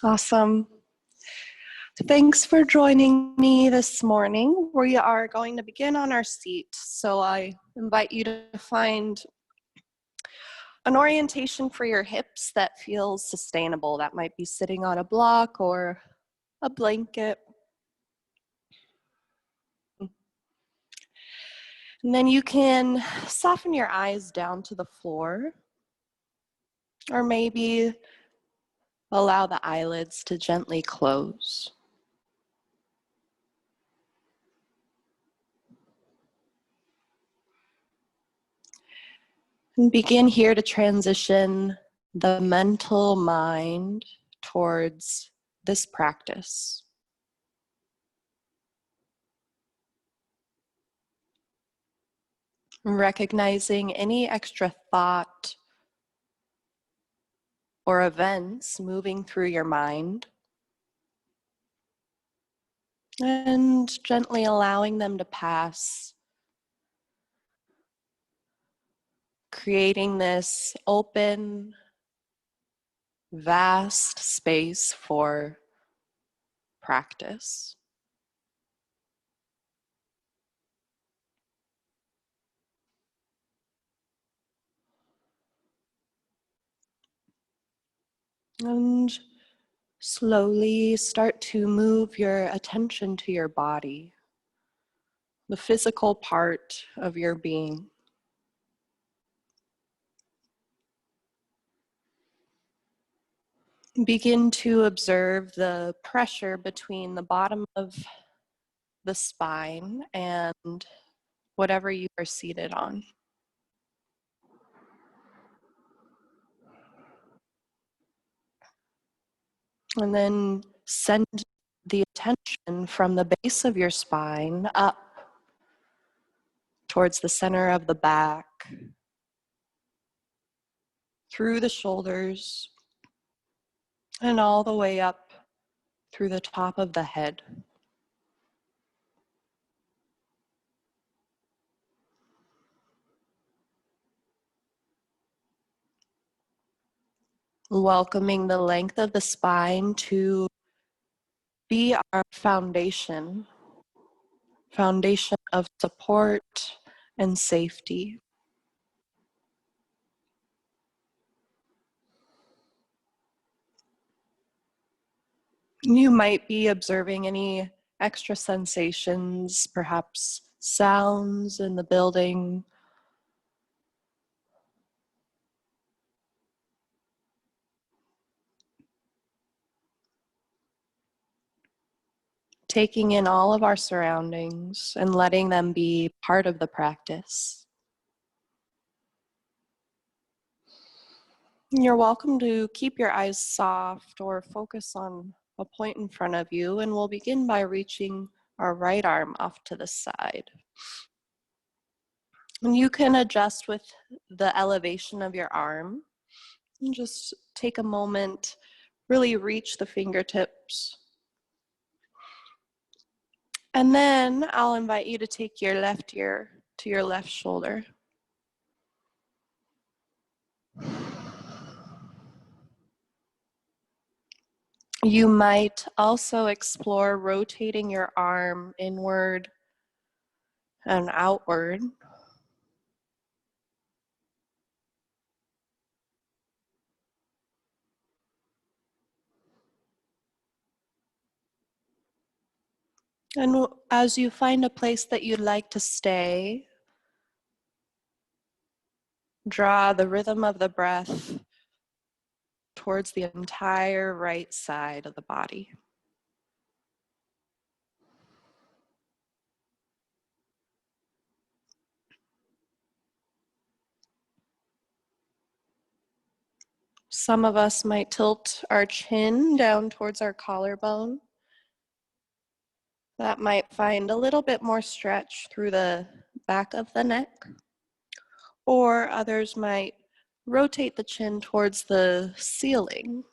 Awesome. Thanks for joining me this morning. We are going to begin on our seat. So I invite you to find an orientation for your hips that feels sustainable. That might be sitting on a block or a blanket. And then you can soften your eyes down to the floor, or maybe allow the eyelids to gently close. And begin here to transition the mental mind towards this practice. Recognizing any extra thought or events moving through your mind, and gently allowing them to pass, creating this open, vast space for practice. And slowly start to move your attention to your body, the physical part of your being. Begin to observe the pressure between the bottom of the spine and whatever you are seated on. And then send the attention from the base of your spine up towards the center of the back, through the shoulders, and all the way up through the top of the head. Welcoming the length of the spine to be our foundation of support and safety. You might be observing any extra sensations, perhaps sounds in the building. Taking in all of our surroundings and letting them be part of the practice. You're welcome to keep your eyes soft or focus on a point in front of you, and we'll begin by reaching our right arm off to the side. And you can adjust with the elevation of your arm. And just take a moment, really reach the fingertips. And then I'll invite you to take your left ear to your left shoulder. You might also explore rotating your arm inward and outward. And as you find a place that you'd like to stay, draw the rhythm of the breath towards the entire right side of the body. Some of us might tilt our chin down towards our collarbone. That might find a little bit more stretch through the back of the neck. Or others might rotate the chin towards the ceiling.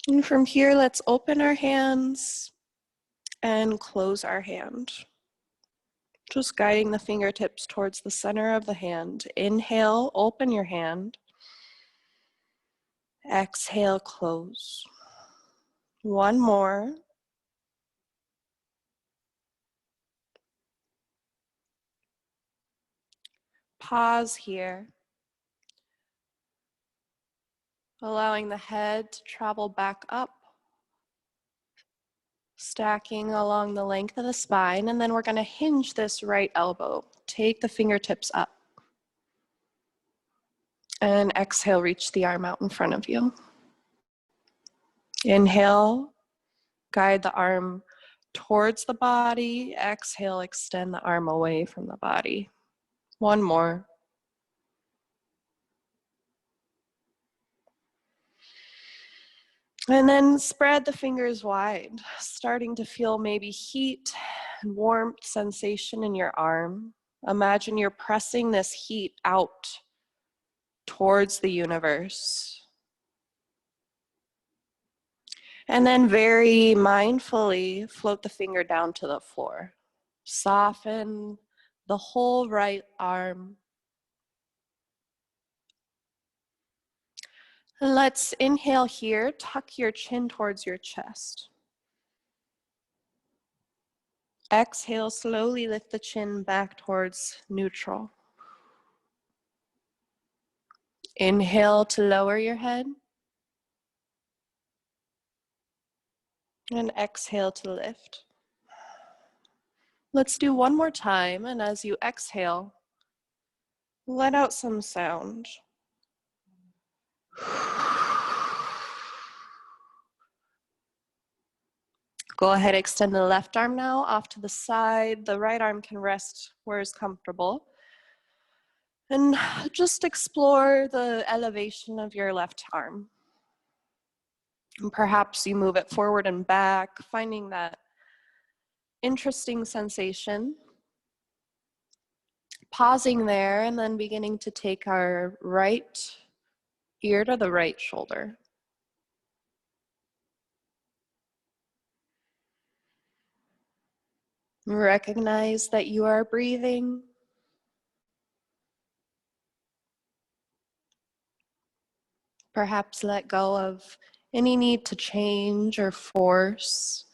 And from here, let's open our hands and close our hand. Just guiding the fingertips towards the center of the hand. Inhale, open your hand. Exhale, close. One more. Pause here, allowing the head to travel back up, stacking along the length of the spine, and then we're going to hinge this right elbow. Take the fingertips up. And exhale, reach the arm out in front of you. Inhale, guide the arm towards the body. Exhale, extend the arm away from the body. One more. And then spread the fingers wide, starting to feel maybe heat and warmth sensation in your arm. Imagine you're pressing this heat out towards the universe. And then very mindfully float the finger down to the floor. Soften the whole right arm. Let's inhale here, tuck your chin towards your chest. Exhale, slowly lift the chin back towards neutral. Inhale to lower your head. And exhale to lift. Let's do one more time, and as you exhale, let out some sound. Go ahead, extend the left arm now off to the side. The right arm can rest where is comfortable. And just explore the elevation of your left arm. And perhaps you move it forward and back, finding that interesting sensation. Pausing there and then beginning to take our right ear to the right shoulder. Recognize that you are breathing. Perhaps let go of any need to change or force.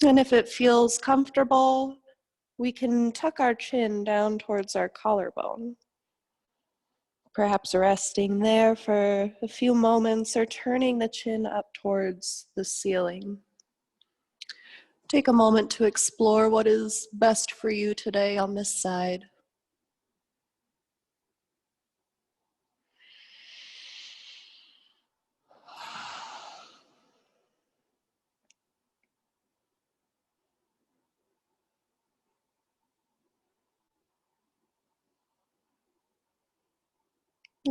And if it feels comfortable, we can tuck our chin down towards our collarbone. Perhaps resting there for a few moments or turning the chin up towards the ceiling. Take a moment to explore what is best for you today on this side.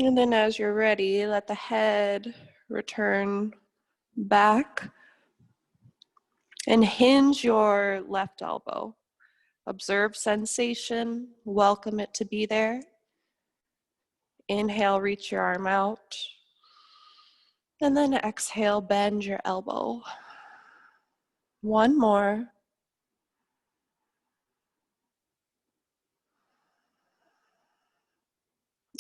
And then as you're ready, let the head return back and hinge your left elbow. Observe sensation, welcome it to be there. Inhale, reach your arm out. And then exhale, bend your elbow. One more.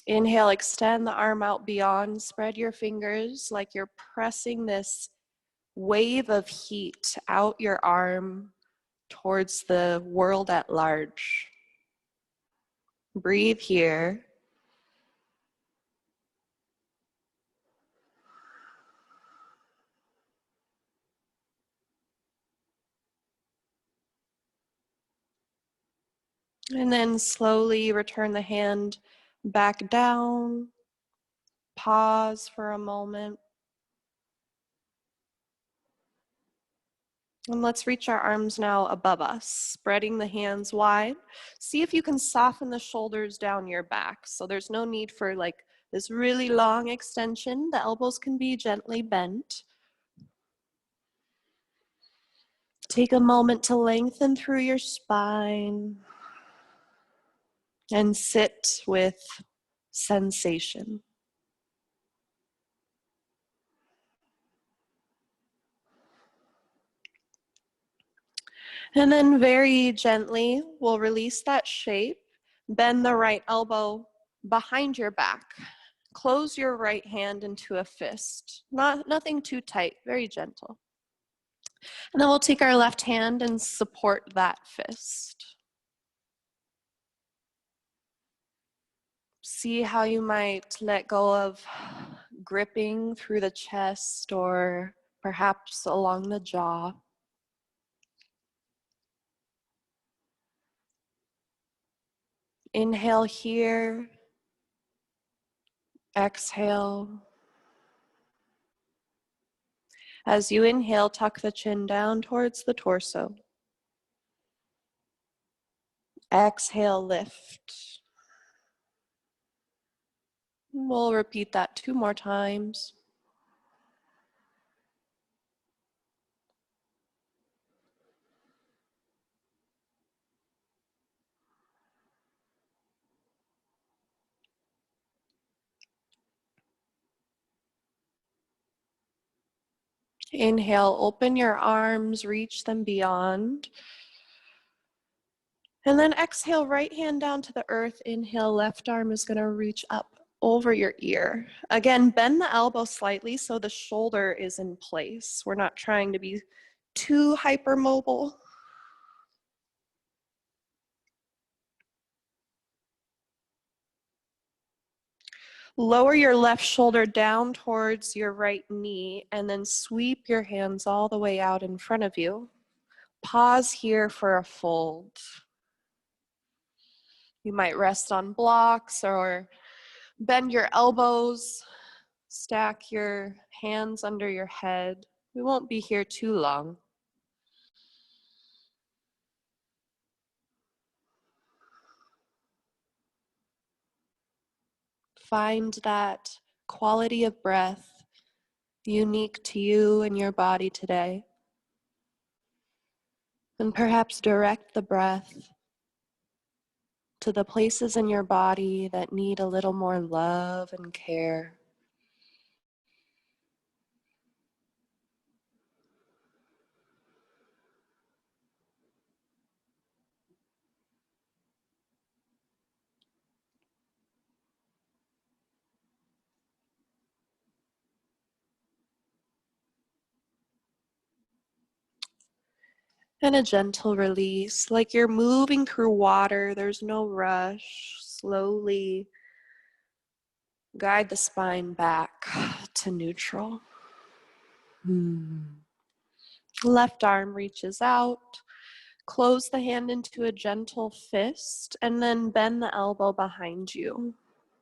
Inhale, extend the arm out beyond. Spread your fingers like you're pressing this wave of heat out your arm towards the world at large. Breathe here. And then slowly return the hand back down. Pause for a moment. And let's reach our arms now above us, spreading the hands wide. See if you can soften the shoulders down your back. So there's no need for like this really long extension. The elbows can be gently bent. Take a moment to lengthen through your spine. and sit with sensation. And then very gently, we'll release that shape. Bend the right elbow behind your back. Close your right hand into a fist. Nothing too tight, very gentle. And then we'll take our left hand and support that fist. See how you might let go of gripping through the chest or perhaps along the jaw. Inhale here. Exhale. As you inhale, tuck the chin down towards the torso. Exhale, lift. We'll repeat that 2 more times. Inhale, open your arms, reach them beyond. And then exhale, right hand down to the earth. Inhale, left arm is going to reach up over your ear. Again, bend the elbow slightly so the shoulder is in place. We're not trying to be too hypermobile. Lower your left shoulder down towards your right knee and then sweep your hands all the way out in front of you. Pause here for a fold. You might rest on blocks or bend your elbows, stack your hands under your head. We won't be here too long. Find that quality of breath unique to you and your body today. And perhaps direct the breath to the places in your body that need a little more love and care. And a gentle release, like you're moving through water. There's no rush. Slowly guide the spine back to neutral. Left arm reaches out. Close the hand into a gentle fist and then bend the elbow behind you,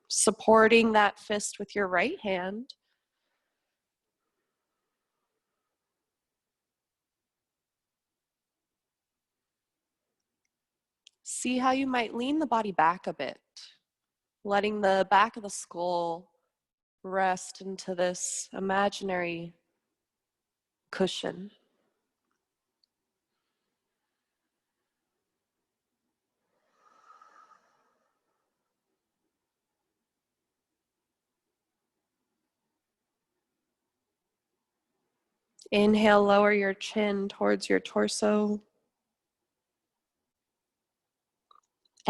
supporting that fist with your right hand. See how you might lean the body back a bit, letting the back of the skull rest into this imaginary cushion. Inhale, lower your chin towards your torso.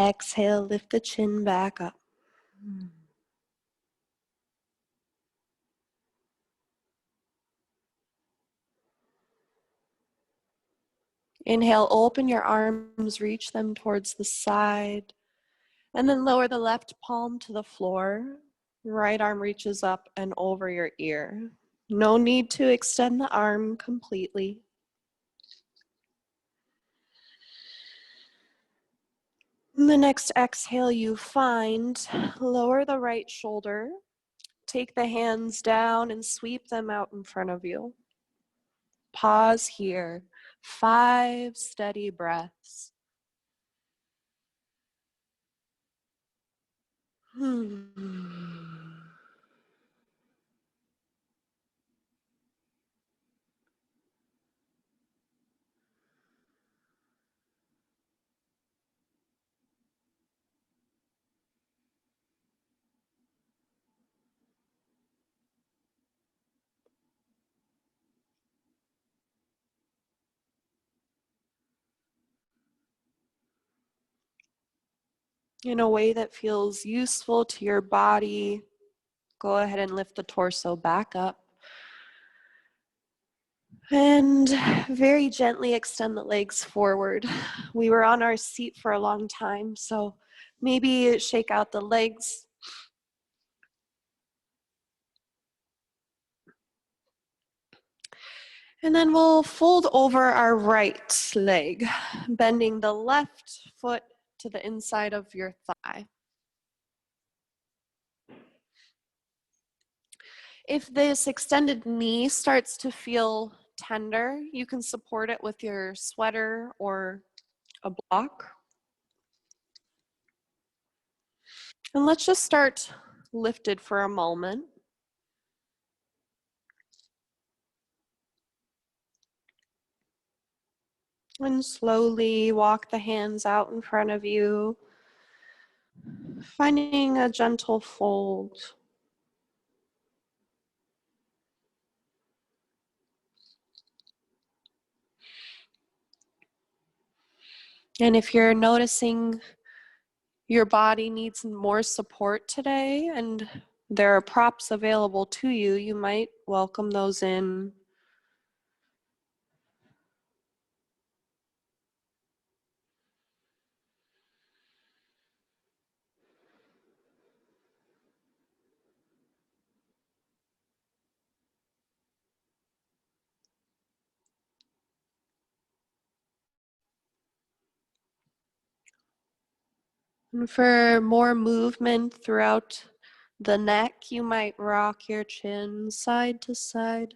Exhale, lift the chin back up. Inhale, open your arms, reach them towards the side, and then lower the left palm to the floor. Right arm reaches up and over your ear. No need to extend the arm completely. The next exhale you find, lower the right shoulder, take the hands down and sweep them out in front of you. Pause here, 5 steady breaths. in a way that feels useful to your body. Go ahead and lift the torso back up. And very gently extend the legs forward. We were on our seat for a long time, so maybe shake out the legs. And then we'll fold over our right leg, bending the left foot to the inside of your thigh. If this extended knee starts to feel tender, you can support it with your sweater or a block. And let's just start lifted for a moment. And slowly walk the hands out in front of you, finding a gentle fold. And if you're noticing your body needs more support today and there are props available to you, you might welcome those in. And for more movement throughout the neck, you might rock your chin side to side.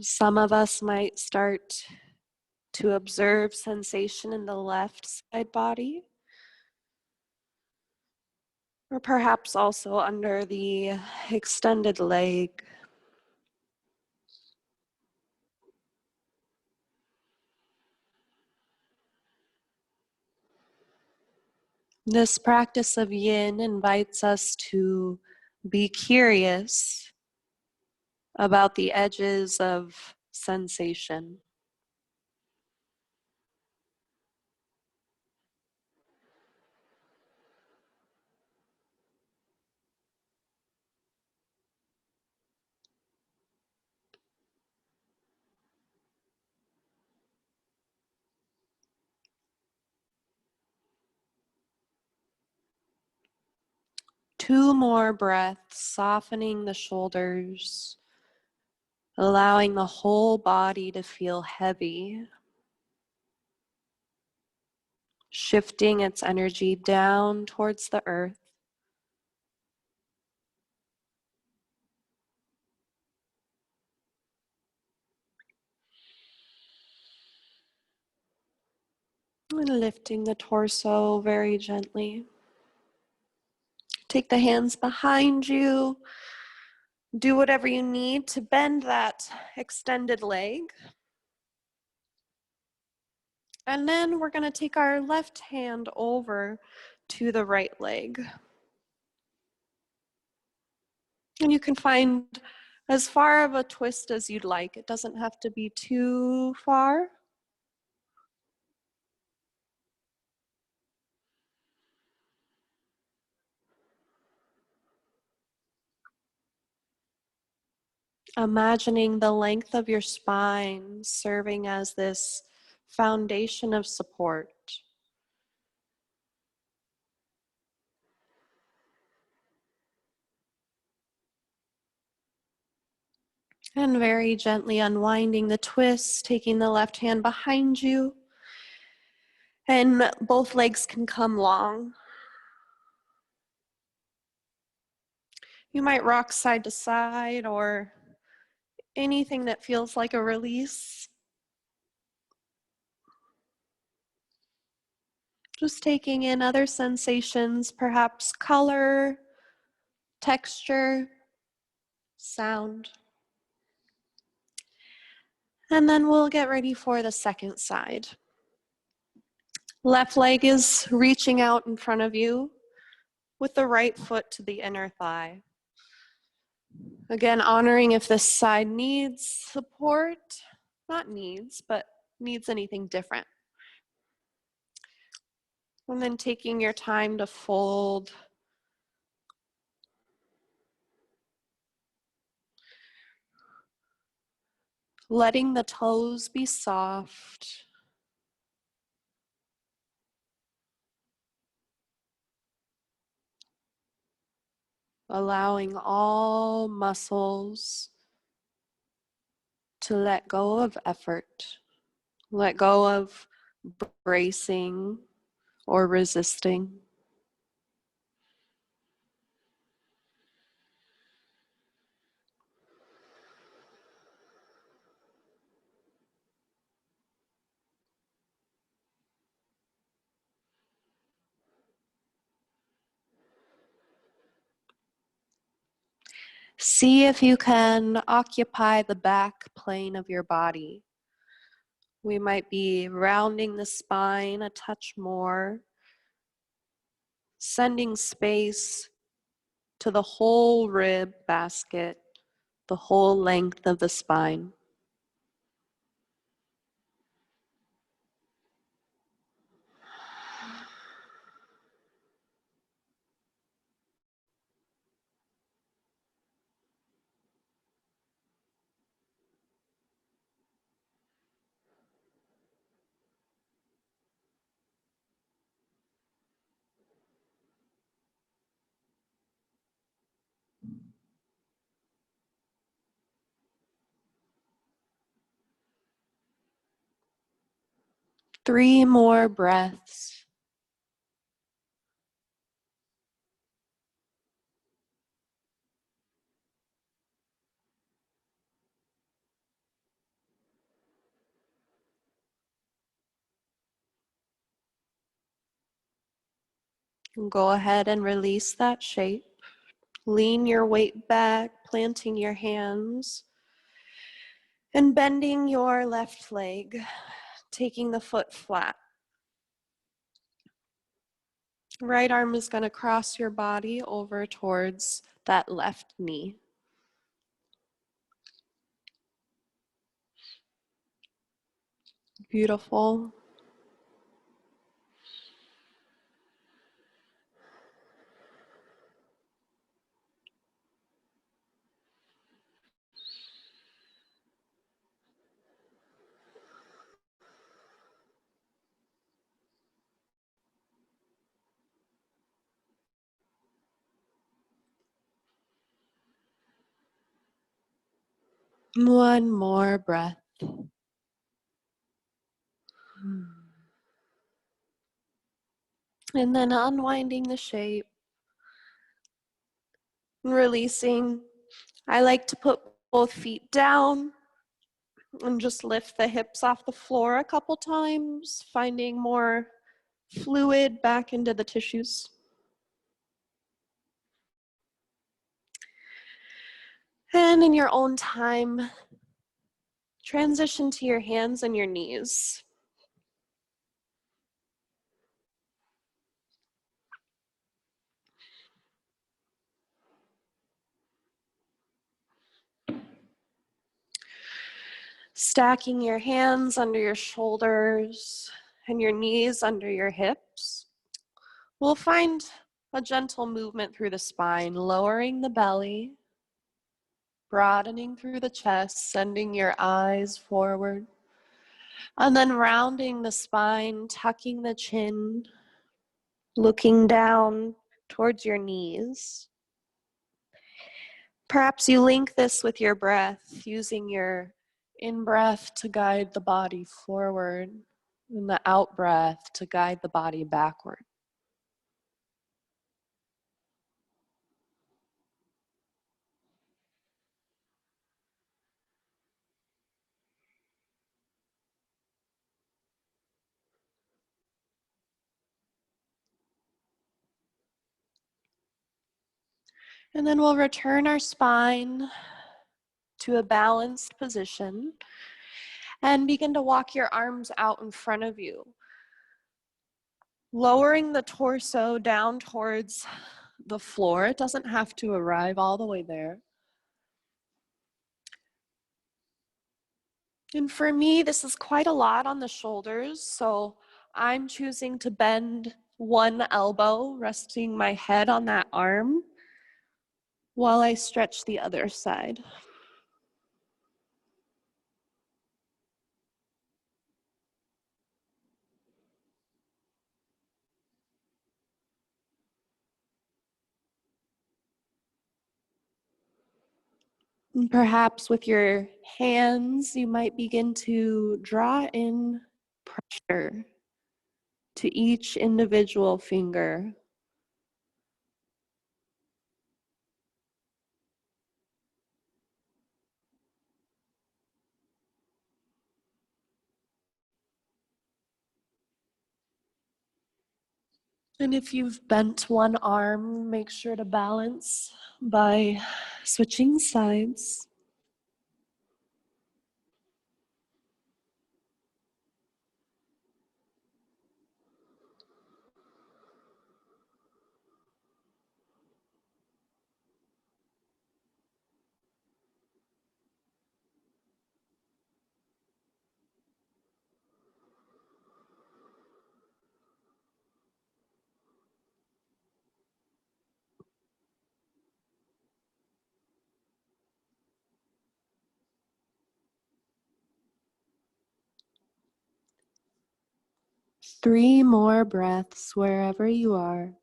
Some of us might start to observe sensation in the left side body, or perhaps also under the extended leg. This practice of yin invites us to be curious about the edges of sensation. Two more breaths, softening the shoulders, allowing the whole body to feel heavy, shifting its energy down towards the earth. And lifting the torso very gently. Take the hands behind you. Do whatever you need to bend that extended leg. And then we're going to take our left hand over to the right leg. And you can find as far of a twist as you'd like. It doesn't have to be too far. Imagining the length of your spine serving as this foundation of support. And very gently unwinding the twist, taking the left hand behind you. And both legs can come long. You might rock side to side or anything that feels like a release. Just taking in other sensations, perhaps color, texture, sound. And then we'll get ready for the second side. Left leg is reaching out in front of you with the right foot to the inner thigh. Again, honoring if this side needs support, not needs, but needs anything different. And then taking your time to fold. Letting the toes be soft. Allowing all muscles to let go of effort. Let go of bracing or resisting. See if you can occupy the back plane of your body. We might be rounding the spine a touch more, sending space to the whole rib basket, the whole length of the spine. Three more breaths. Go ahead and release that shape. Lean your weight back, planting your hands, and bending your left leg, taking the foot flat. Right arm is going to cross your body over towards that left knee. Beautiful. One more breath. And then unwinding the shape, releasing. I like to put both feet down and just lift the hips off the floor a couple times, finding more fluid back into the tissues. And in your own time, transition to your hands and your knees. Stacking your hands under your shoulders and your knees under your hips. We'll find a gentle movement through the spine, lowering the belly, broadening through the chest, sending your eyes forward, and then rounding the spine, tucking the chin, looking down towards your knees. Perhaps you link this with your breath, using your in-breath to guide the body forward and the out-breath to guide the body backward. And then we'll return our spine to a balanced position and begin to walk your arms out in front of you. Lowering the torso down towards the floor. It doesn't have to arrive all the way there. And for me, this is quite a lot on the shoulders, so I'm choosing to bend one elbow, resting my head on that arm while I stretch the other side. And perhaps with your hands, you might begin to draw in pressure to each individual finger. And if you've bent one arm, make sure to balance by switching sides. Three more breaths wherever you are.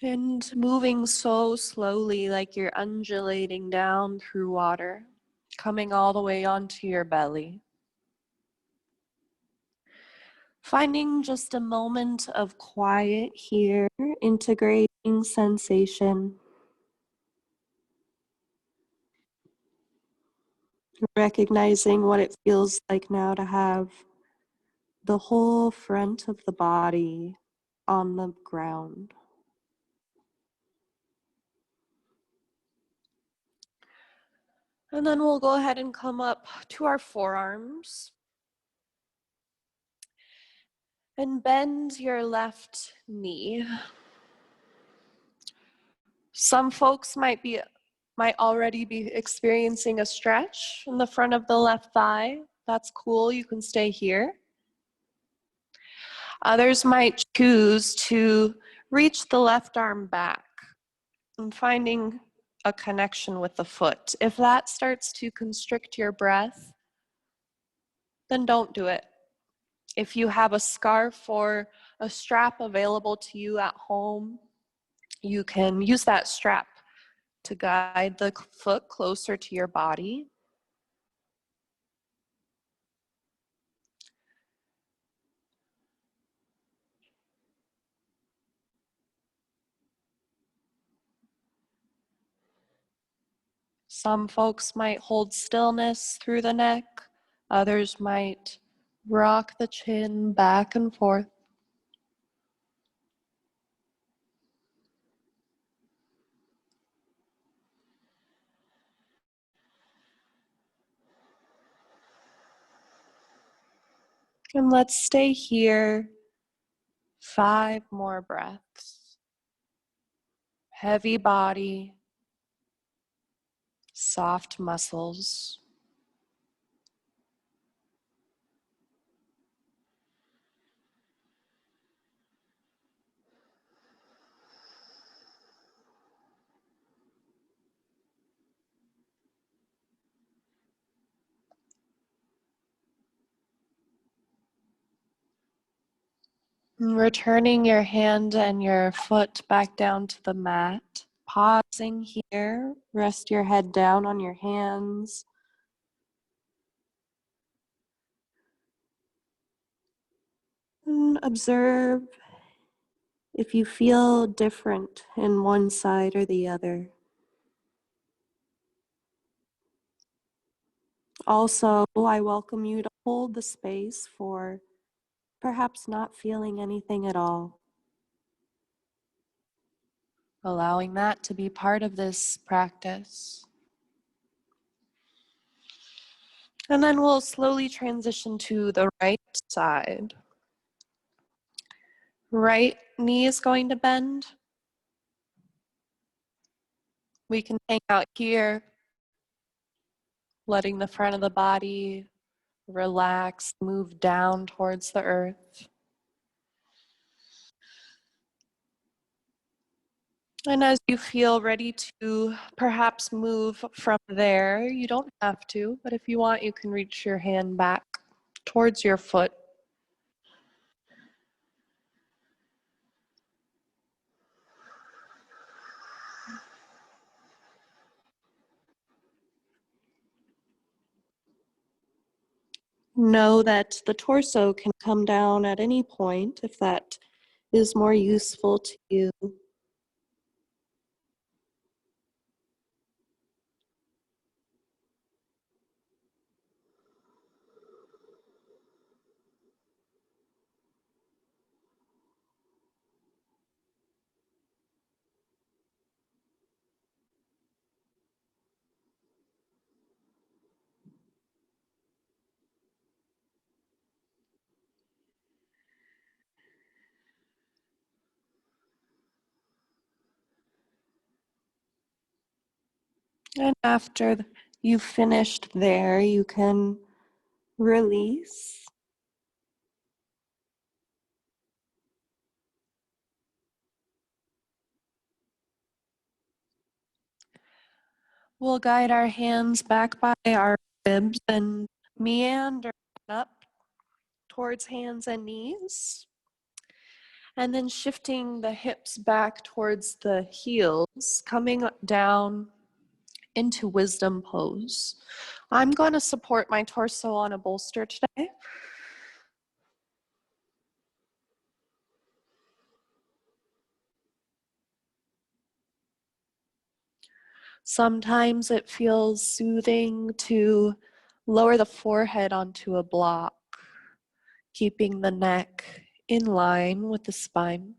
And moving so slowly, like you're undulating down through water, coming all the way onto your belly. Finding just a moment of quiet here, integrating sensation, recognizing what it feels like now to have the whole front of the body on the ground. And then we'll go ahead and come up to our forearms and bend your left knee. Some folks might already be experiencing a stretch in the front of the left thigh. That's cool, you can stay here. Others might choose to reach the left arm back and finding a connection with the foot. If that starts to constrict your breath, then don't do it. If you have a scarf or a strap available to you at home, you can use that strap to guide the foot closer to your body. Some folks might hold stillness through the neck. Others might rock the chin back and forth. And let's stay here 5 more breaths. Heavy body, soft muscles. And returning your hand and your foot back down to the mat. Pausing here, rest your head down on your hands. And observe if you feel different in one side or the other. Also, I welcome you to hold the space for perhaps not feeling anything at all. Allowing that to be part of this practice. And then we'll slowly transition to the right side. Right knee is going to bend. We can hang out here, letting the front of the body relax, move down towards the earth. And as you feel ready to perhaps move from there, you don't have to, but if you want, you can reach your hand back towards your foot. Know that the torso can come down at any point if that is more useful to you. And after you've finished there, you can release. We'll guide our hands back by our ribs and meander up towards hands and knees. And then shifting the hips back towards the heels, coming down into wisdom pose. I'm going to support my torso on a bolster today. Sometimes it feels soothing to lower the forehead onto a block, keeping the neck in line with the spine.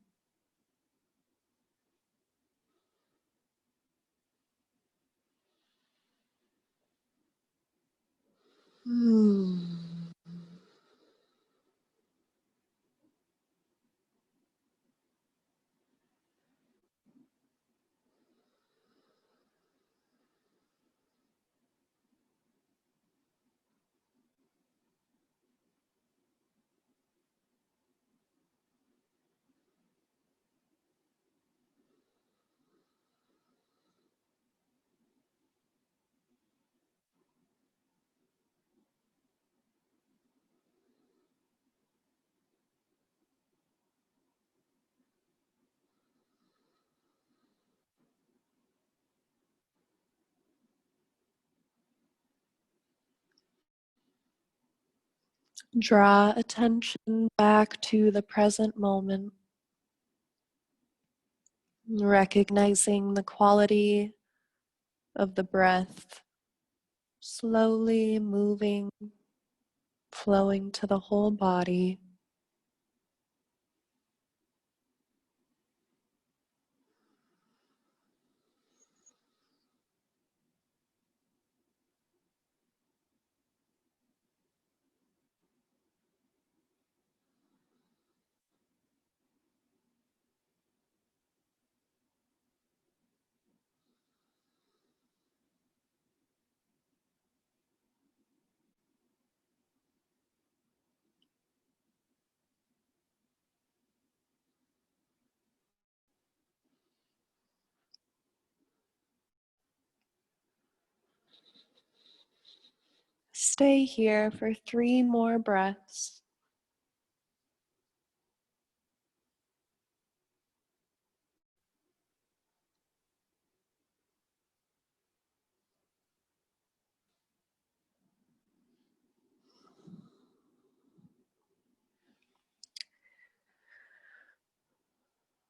Draw attention back to the present moment, recognizing the quality of the breath, slowly moving, flowing to the whole body. Stay here for 3 more breaths.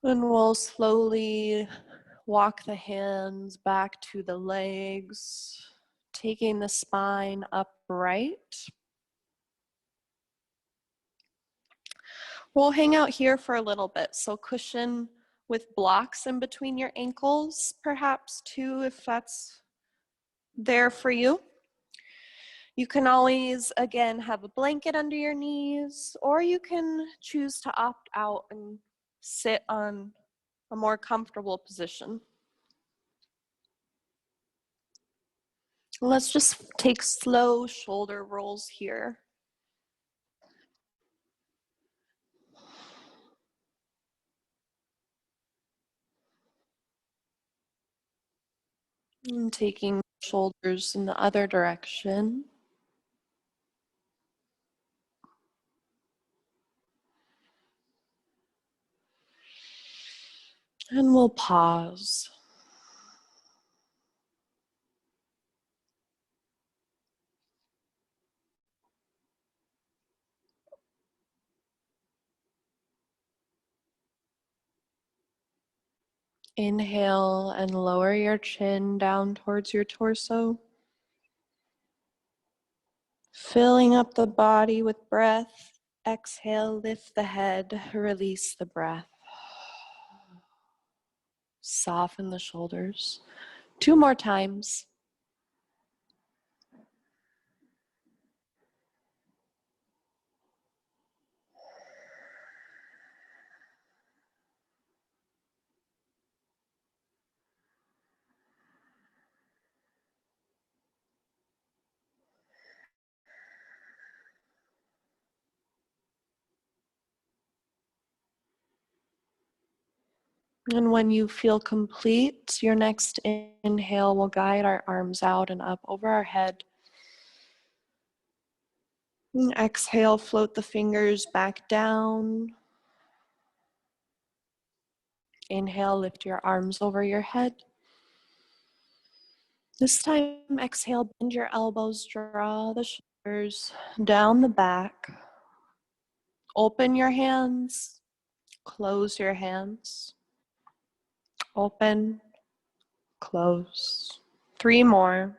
And we'll slowly walk the hands back to the legs, taking the spine up upright. We'll hang out here for a little bit, so cushion with blocks in between your ankles, perhaps two if that's there for you. You can always, again, have a blanket under your knees, or you can choose to opt out and sit on a more comfortable position. Let's just take slow shoulder rolls here. And taking shoulders in the other direction. And we'll pause. Inhale and lower your chin down towards your torso. Filling up the body with breath. Exhale, lift the head, release the breath. Soften the shoulders. 2 more times. And when you feel complete, your next inhale will guide our arms out and up over our head. And exhale, float the fingers back down. Inhale, lift your arms over your head. This time, exhale, bend your elbows, draw the shoulders down the back. Open your hands, close your hands. Open, close. 3 more.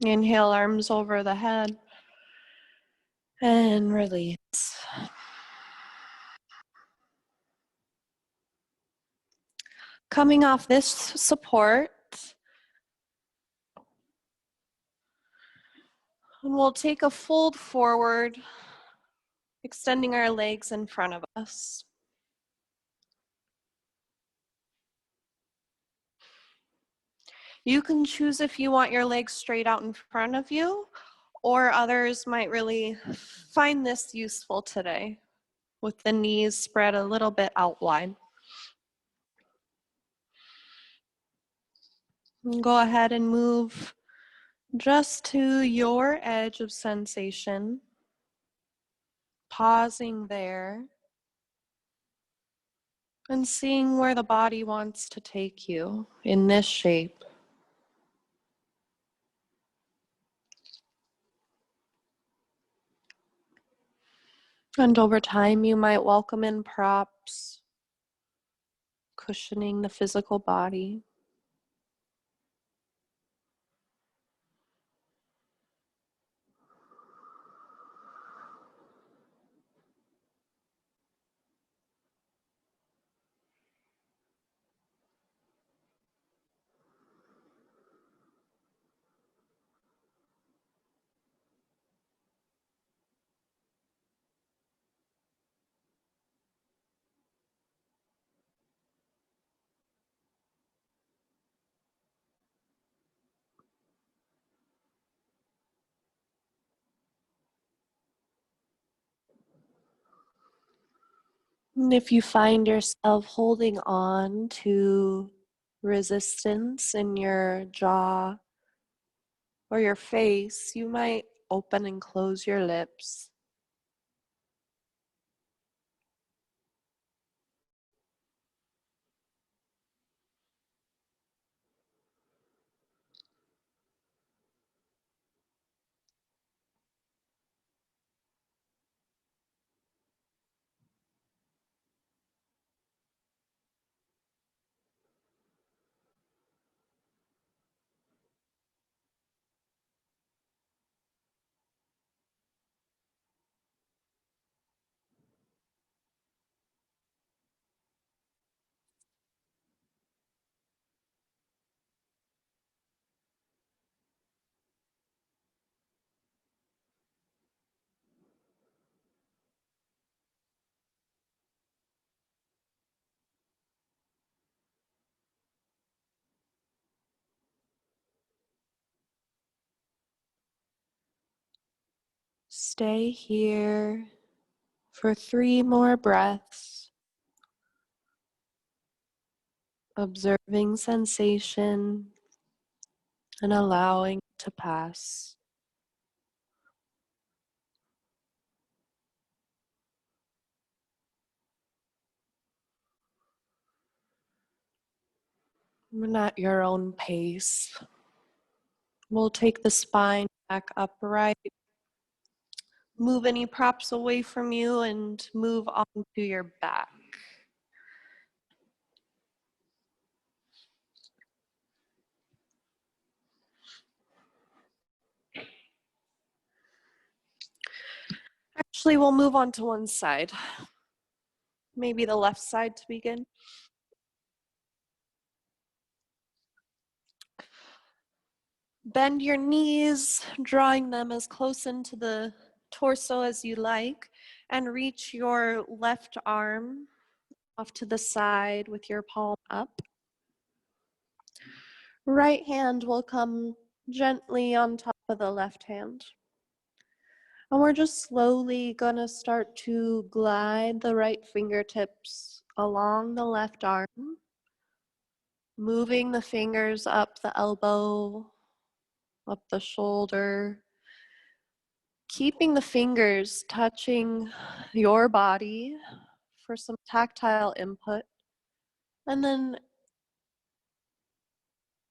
Inhale, arms over the head. And release. Coming off this support, and we'll take a fold forward, extending our legs in front of us. You can choose if you want your legs straight out in front of you, or others might really find this useful today, with the knees spread a little bit out wide. And go ahead and move just to your edge of sensation, pausing there, and seeing where the body wants to take you in this shape. And over time, you might welcome in props, cushioning the physical body. And if you find yourself holding on to resistance in your jaw or your face, you might open and close your lips. Stay here for 3 more breaths, observing sensation and allowing it to pass. At your own pace. We'll take the spine back upright. Move any props away from you and move onto your back. Actually, we'll move on to one side. Maybe the left side to begin. Bend your knees, drawing them as close into the torso as you like, and reach your left arm off to the side with your palm up. Right hand will come gently on top of the left hand. And we're just slowly gonna start to glide the right fingertips along the left arm, moving the fingers up the elbow, up the shoulder, keeping the fingers touching your body for some tactile input, and then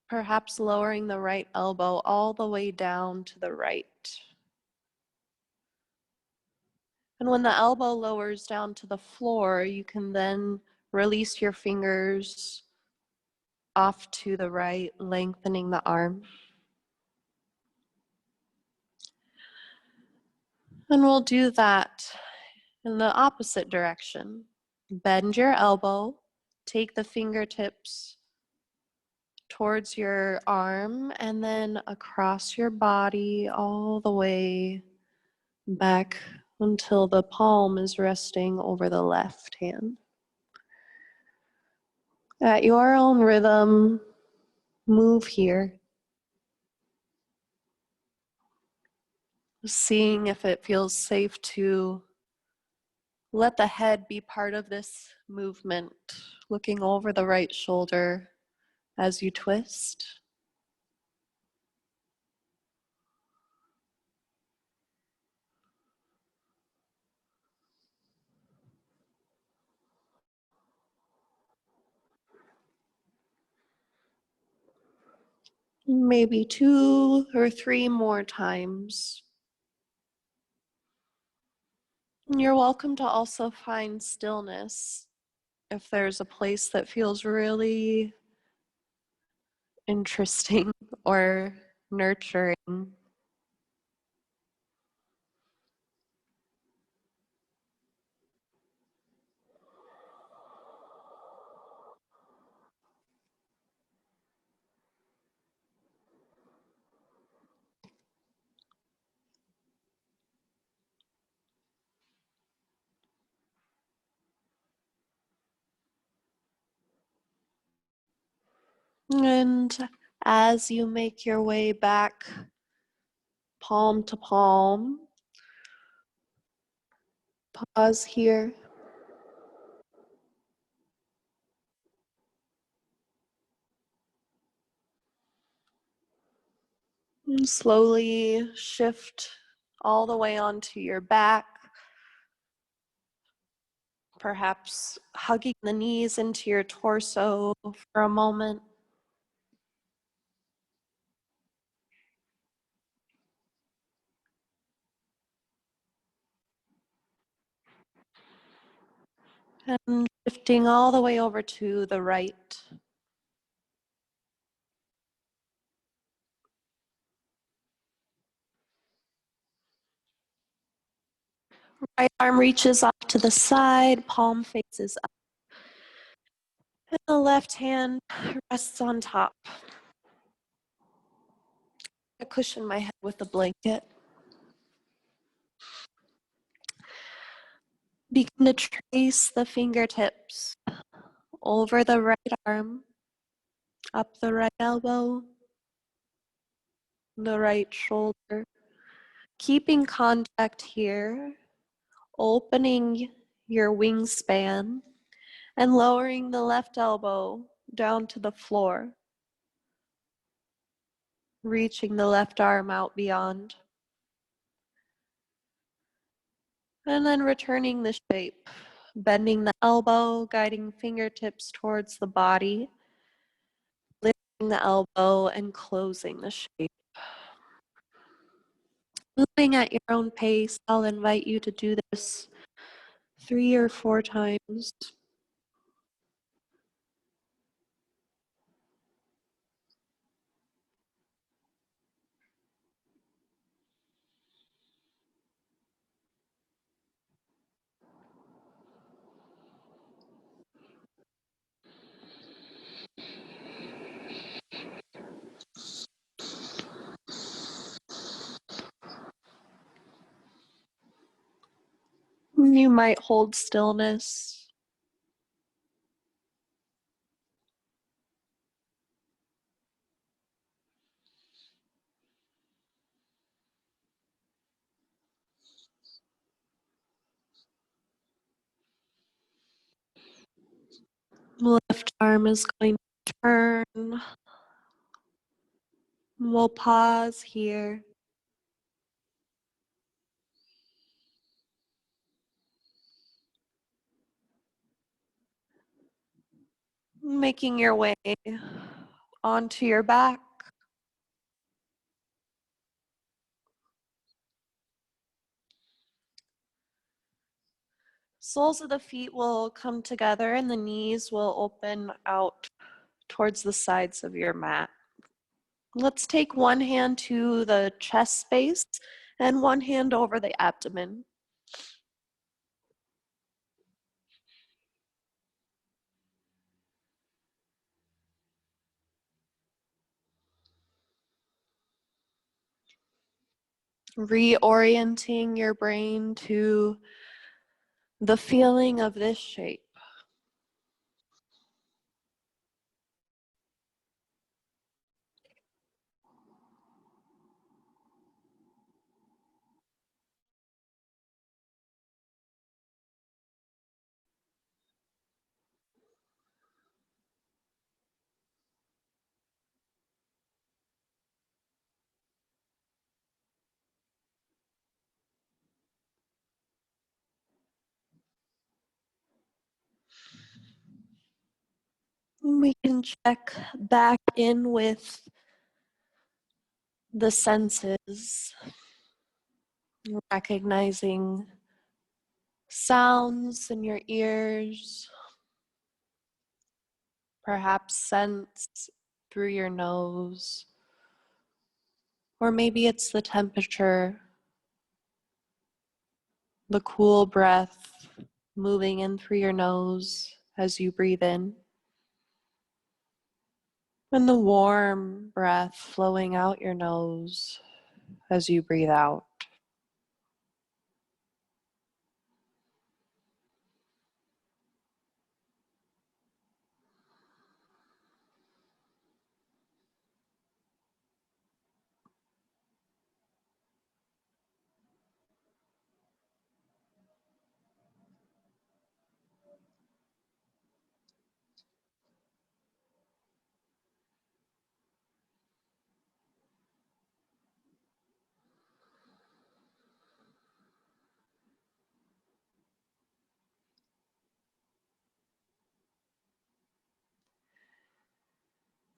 perhaps lowering the right elbow all the way down to the right. And when the elbow lowers down to the floor, you can then release your fingers off to the right, lengthening the arm. And we'll do that in the opposite direction. Bend your elbow, take the fingertips towards your arm, and then across your body all the way back until the palm is resting over the left hand. At your own rhythm, move here. Seeing if it feels safe to let the head be part of this movement, looking over the right shoulder as you twist. Maybe 2 or 3 more times. You're welcome to also find stillness if there's a place that feels really interesting or nurturing. And as you make your way back, palm to palm, pause here. And slowly shift all the way onto your back, perhaps hugging the knees into your torso for a moment. And shifting all the way over to the right. Right arm reaches off to the side, palm faces up. And the left hand rests on top. I cushion my head with a blanket. Begin to trace the fingertips over the right arm, up the right elbow, the right shoulder, Keeping contact here, opening your wingspan and lowering the left elbow down to the floor, reaching the left arm out beyond, and then returning the shape, bending the elbow, guiding fingertips towards the body, lifting the elbow and closing the shape. Moving at your own pace, I'll invite you to do this 3 or 4 times. You might hold stillness. Left arm is going to turn. We'll pause here. Making your way onto your back. Soles of the feet will come together and the knees will open out towards the sides of your mat. Let's take one hand to the chest space and one hand over the abdomen. Reorienting your brain to the feeling of this shape. We can check back in with the senses, recognizing sounds in your ears, perhaps sense through your nose, or maybe it's the temperature, the cool breath moving in through your nose as you breathe in, and the warm breath flowing out your nose as you breathe out.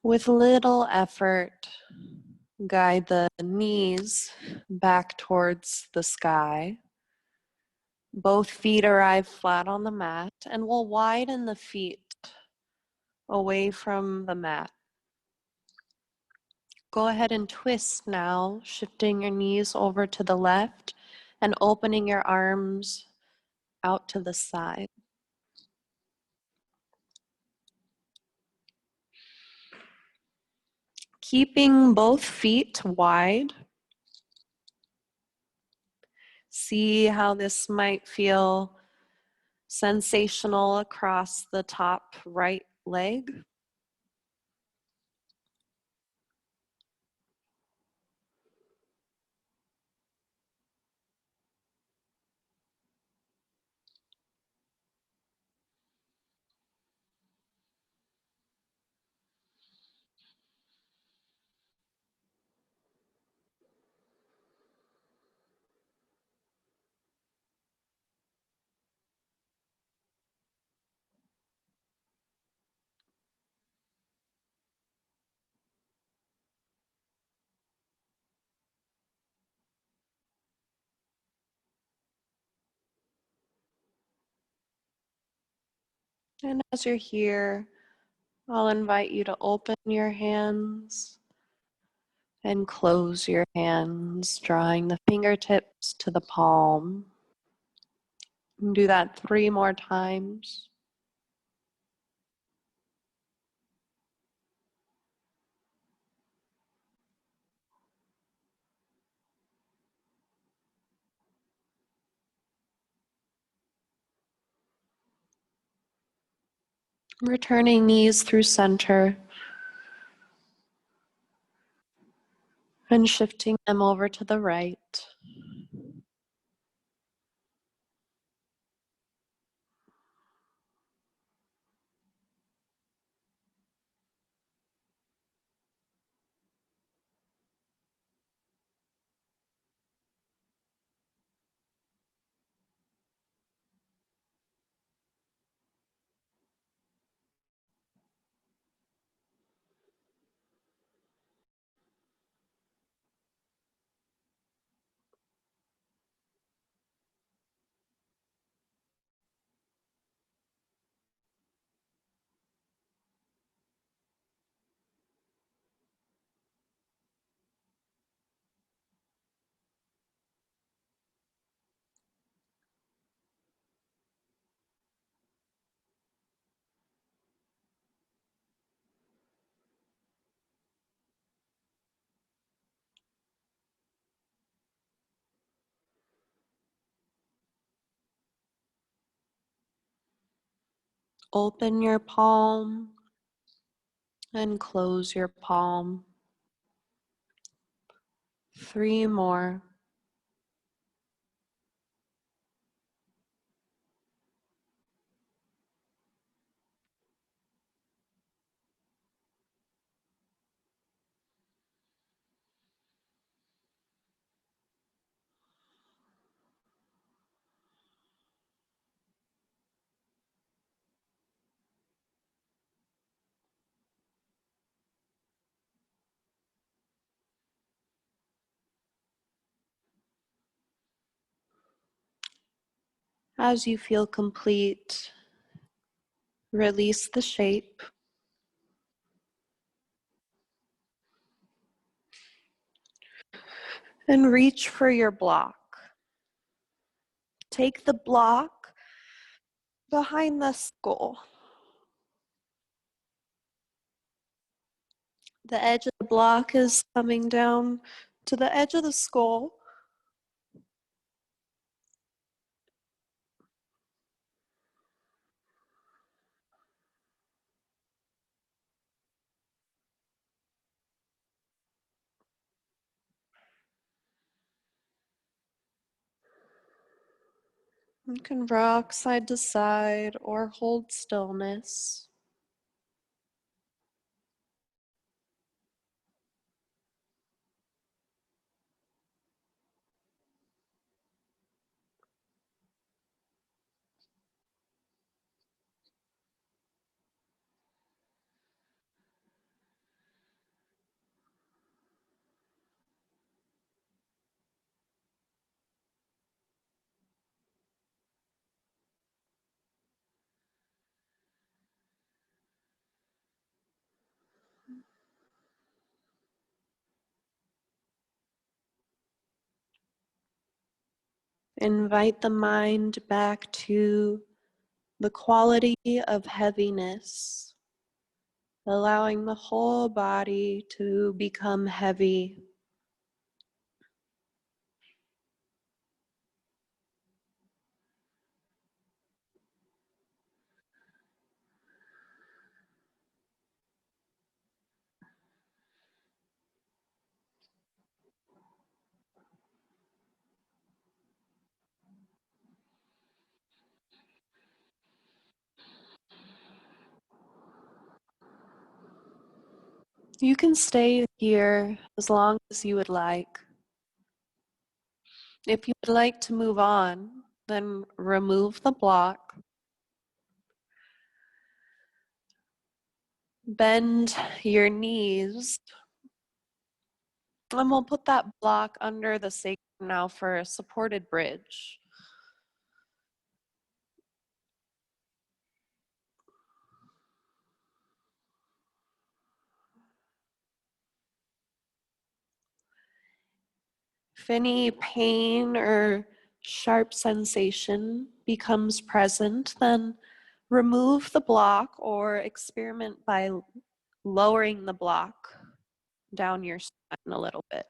With little effort, guide the knees back towards the sky. Both feet arrive flat on the mat, and we'll widen the feet away from the mat. Go ahead and twist now, shifting your knees over to the left and opening your arms out to the side. Keeping both feet wide. See how this might feel sensational across the top right leg. And as you're here, I'll invite you to open your hands and close your hands, drawing the fingertips to the palm. And do that 3 more times. Returning knees through center and shifting them over to the right. Open your palm and close your palm. 3 more. As you feel complete, release the shape and reach for your block. Take the block behind the skull. The edge of the block is coming down to the edge of the skull. You can rock side to side or hold stillness. Invite the mind back to the quality of heaviness, allowing the whole body to become heavy. You can stay here as long as you would like. If you would like to move on, then remove the block. Bend your knees. And we'll put that block under the sacrum now for a supported bridge. If any pain or sharp sensation becomes present, then remove the block or experiment by lowering the block down your spine a little bit.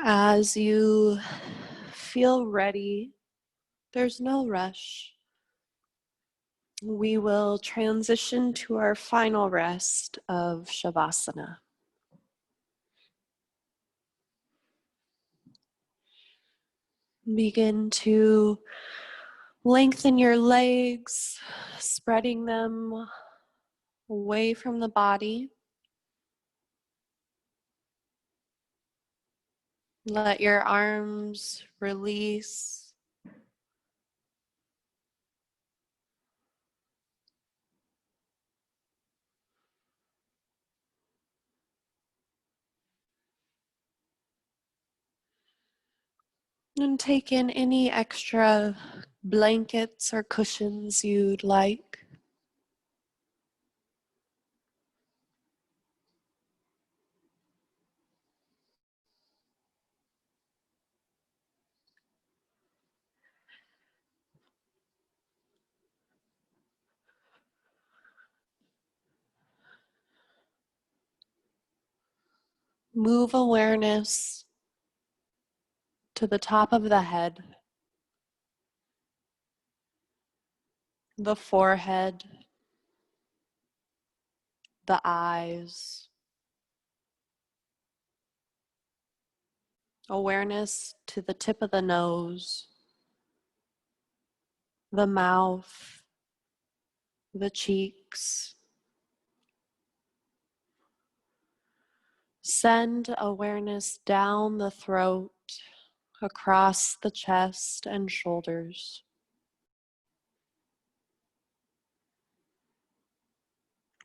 As you feel ready, there's no rush. We will transition to our final rest of Shavasana. Begin to lengthen your legs, spreading them away from the body. Let your arms release. And take in any extra blankets or cushions you'd like. Move awareness to the top of the head, the forehead, the eyes. Awareness to the tip of the nose, the mouth, the cheeks. Send awareness down the throat, across the chest and shoulders.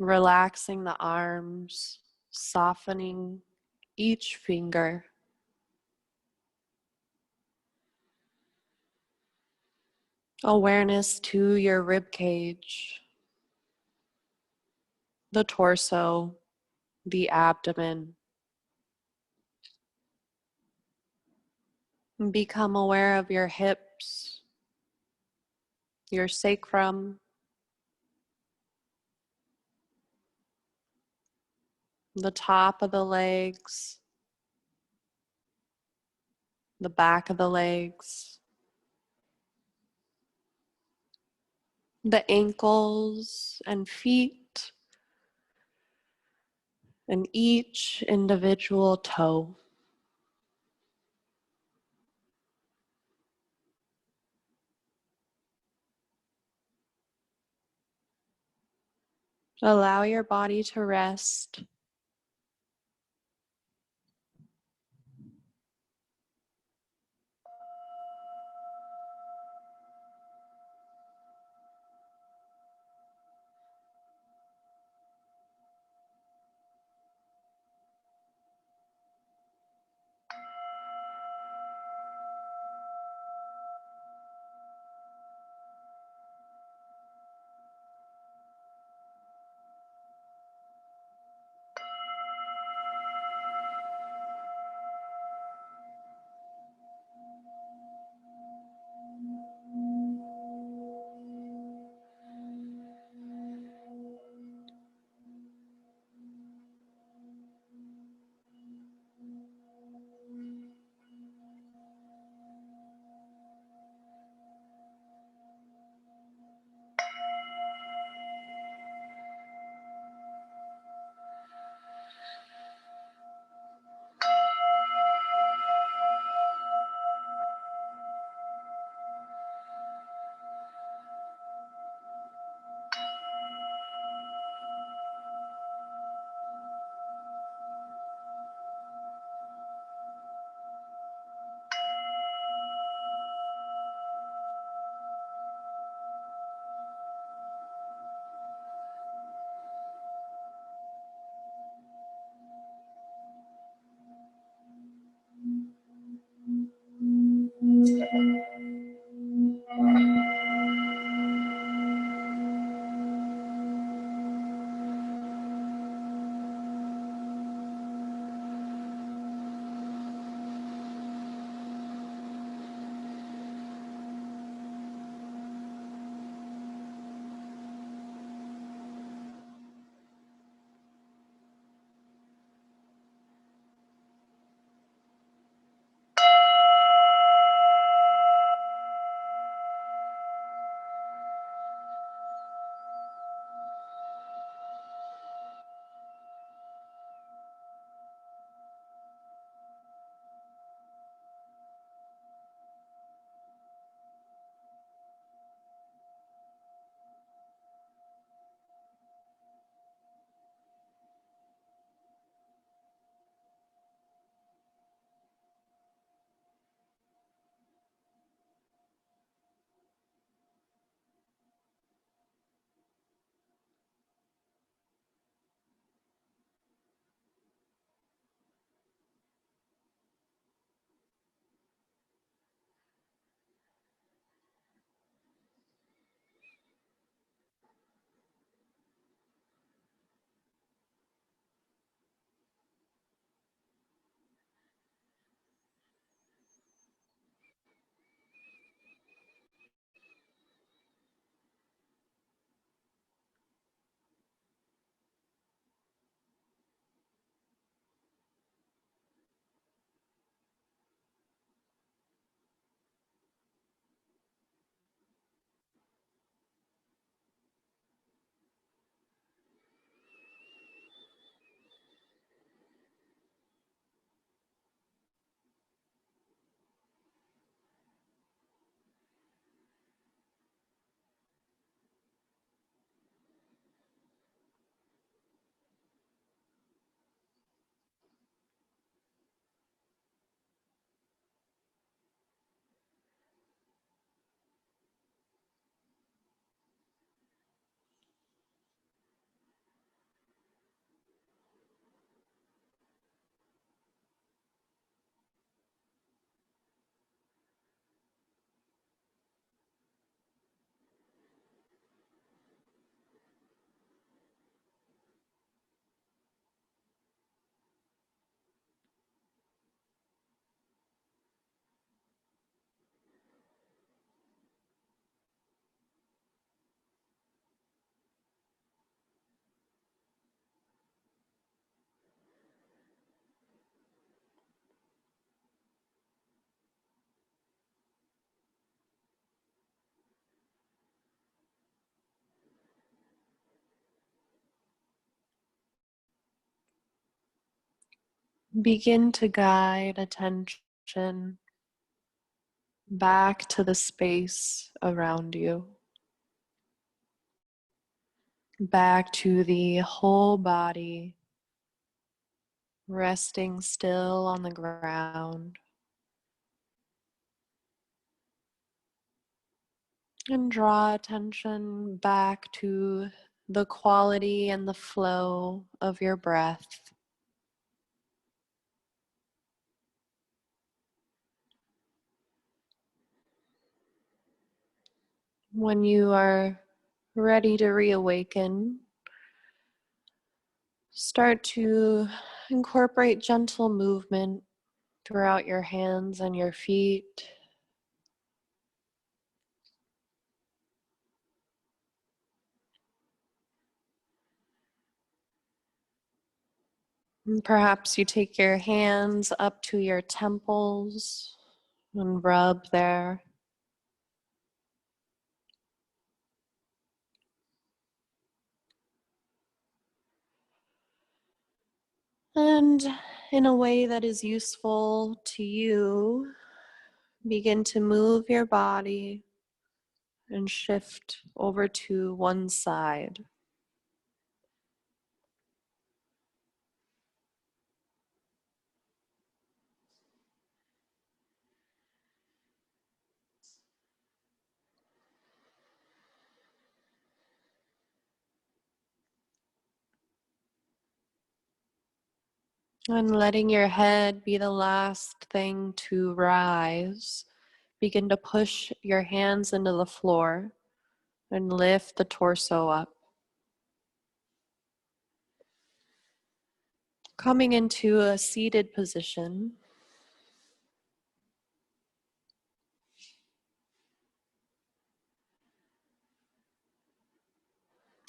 Relaxing the arms, softening each finger. Awareness to your rib cage, the torso, the abdomen. Become aware of your hips, your sacrum, the top of the legs, the back of the legs, the ankles and feet, and each individual toe. Allow your body to rest. Begin to guide attention back to the space around you, back to the whole body, resting still on the ground. And draw attention back to the quality and the flow of your breath. When you are ready to reawaken, start to incorporate gentle movement throughout your hands and your feet. And perhaps you take your hands up to your temples and rub there. And in a way that is useful to you, begin to move your body and shift over to one side. And letting your head be the last thing to rise, begin to push your hands into the floor and lift the torso up. Coming into a seated position.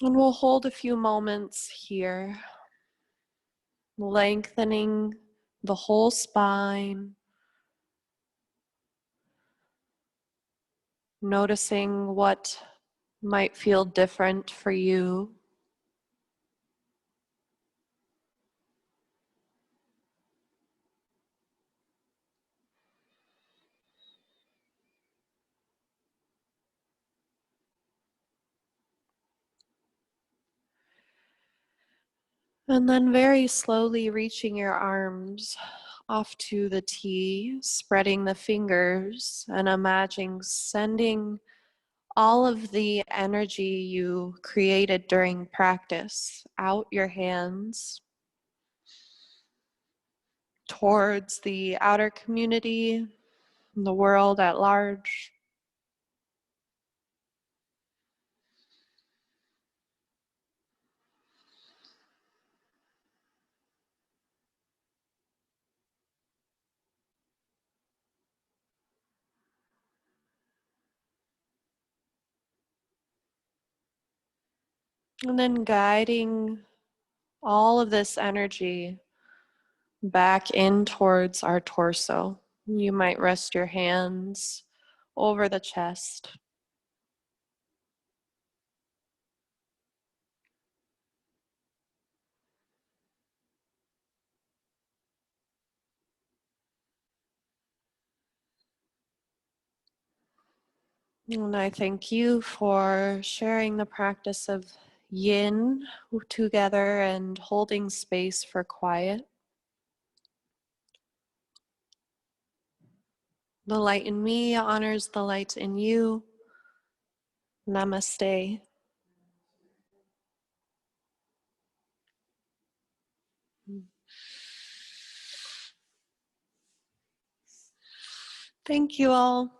And we'll hold a few moments here, lengthening the whole spine, noticing what might feel different for you. And then very slowly reaching your arms off to the T, spreading the fingers and imagining sending all of the energy you created during practice out your hands towards the outer community, the world at large. And then guiding all of this energy back in towards our torso. You might rest your hands over the chest. And I thank you for sharing the practice of yin together and holding space for quiet. The light in me honors the light in you. Namaste. Thank you all.